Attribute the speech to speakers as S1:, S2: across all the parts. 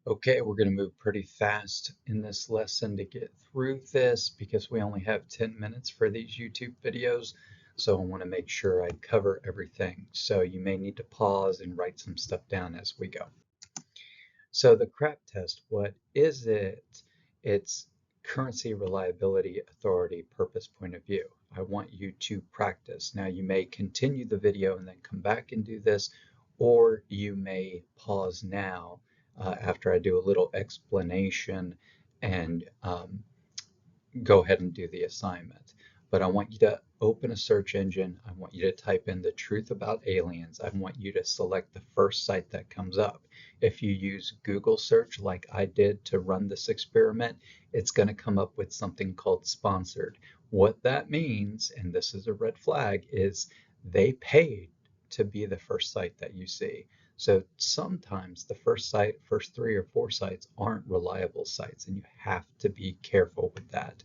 S1: Okay, we're going to move pretty fast in this lesson to get through this because we only have 10 minutes for these YouTube videos. So I want to make sure I cover everything. So you may need to pause and write some stuff down as we go. So the CRAP test, what is it? It's currency, reliability, authority, purpose, point of view. I want you to practice. Now you may continue the video and then come back and do this, or you may pause now after I do a little explanation and go ahead and do the assignment. But I want you to open a search engine. I want you to type in the truth about aliens. I want you to select the first site that comes up. If you use Google search like I did to run this experiment, it's going to come up with something called sponsored. What that means, and this is a red flag, is they paid to be the first site that you see. So sometimes the first site, first 3 or 4 sites aren't reliable sites, and you have to be careful with that.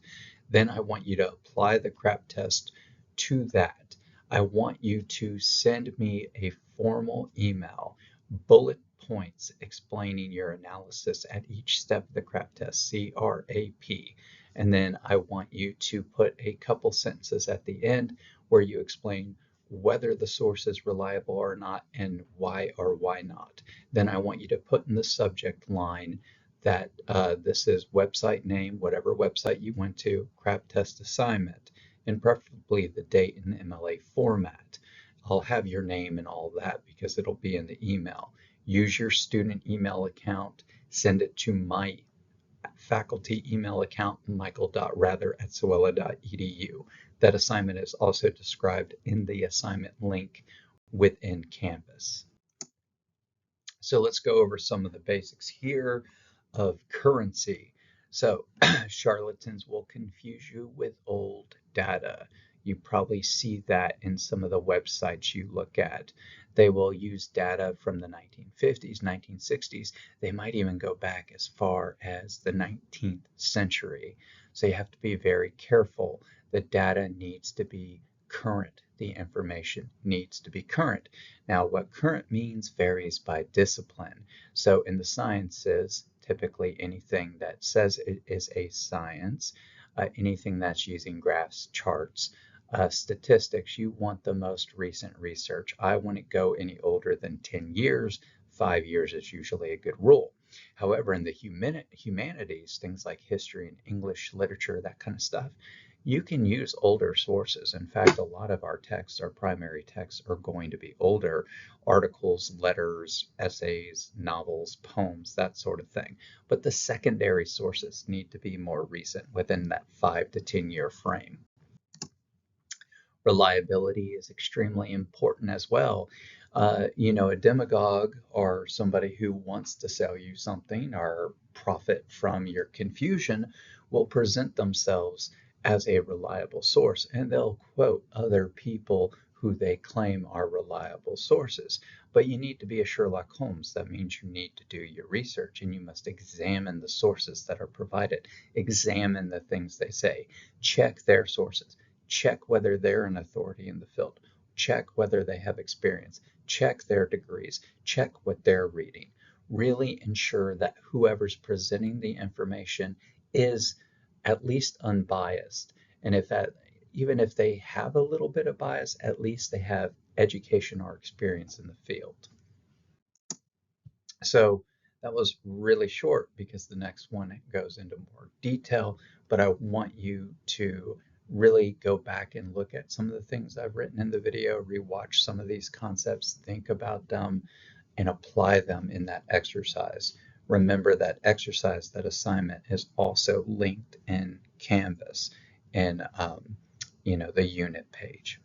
S1: Then I want you to apply the CRAP test to that. I want you to send me a formal email, bullet points explaining your analysis at each step of the CRAP test, C-R-A-P. And then I want you to put a couple sentences at the end where you explain whether the source is reliable or not and why or why not. Then I want you to put in the subject line that this is website name, whatever website you went to, CRAP test assignment, and preferably the date in the MLA format. I'll have your name and all that because it'll be in the email. Use your student email account, send it to my faculty email account, michael.rather@soela.edu. That assignment is also described in the assignment link within Canvas. So let's go over some of the basics here of currency. So charlatans will confuse you with old data. You probably see that in some of the websites you look at. They will use data from the 1950s, 1960s. They might even go back as far as the 19th century. So you have to be very careful. The data needs to be current. The information needs to be current. Now, what current means varies by discipline. So in the sciences, typically anything that says it is a science, anything that's using graphs, charts, statistics, you want the most recent research. I wouldn't go any older than 10 years. 5 years is usually a good rule. However, in the humanities, things like history and English literature, that kind of stuff, you can use older sources. In fact, a lot of our texts, our primary texts, are going to be older. Articles, letters, essays, novels, poems, that sort of thing. But the secondary sources need to be more recent, within that 5 to 10 year frame. Reliability is extremely important as well. A demagogue or somebody who wants to sell you something or profit from your confusion will present themselves as a reliable source, and they'll quote other people who they claim are reliable sources. But you need to be a Sherlock Holmes. That means you need to do your research and you must examine the sources that are provided, examine the things they say, check their sources. Check whether they're an authority in the field. Check whether they have experience. Check their degrees. Check what they're reading. Really ensure that whoever's presenting the information is at least unbiased. And even if they have a little bit of bias, at least they have education or experience in the field. So that was really short because the next one goes into more detail, but I want you to really go back and look at some of the things I've written in the video, rewatch some of these concepts, think about them, and apply them in that exercise. Remember that exercise, that assignment is also linked in Canvas in the unit page.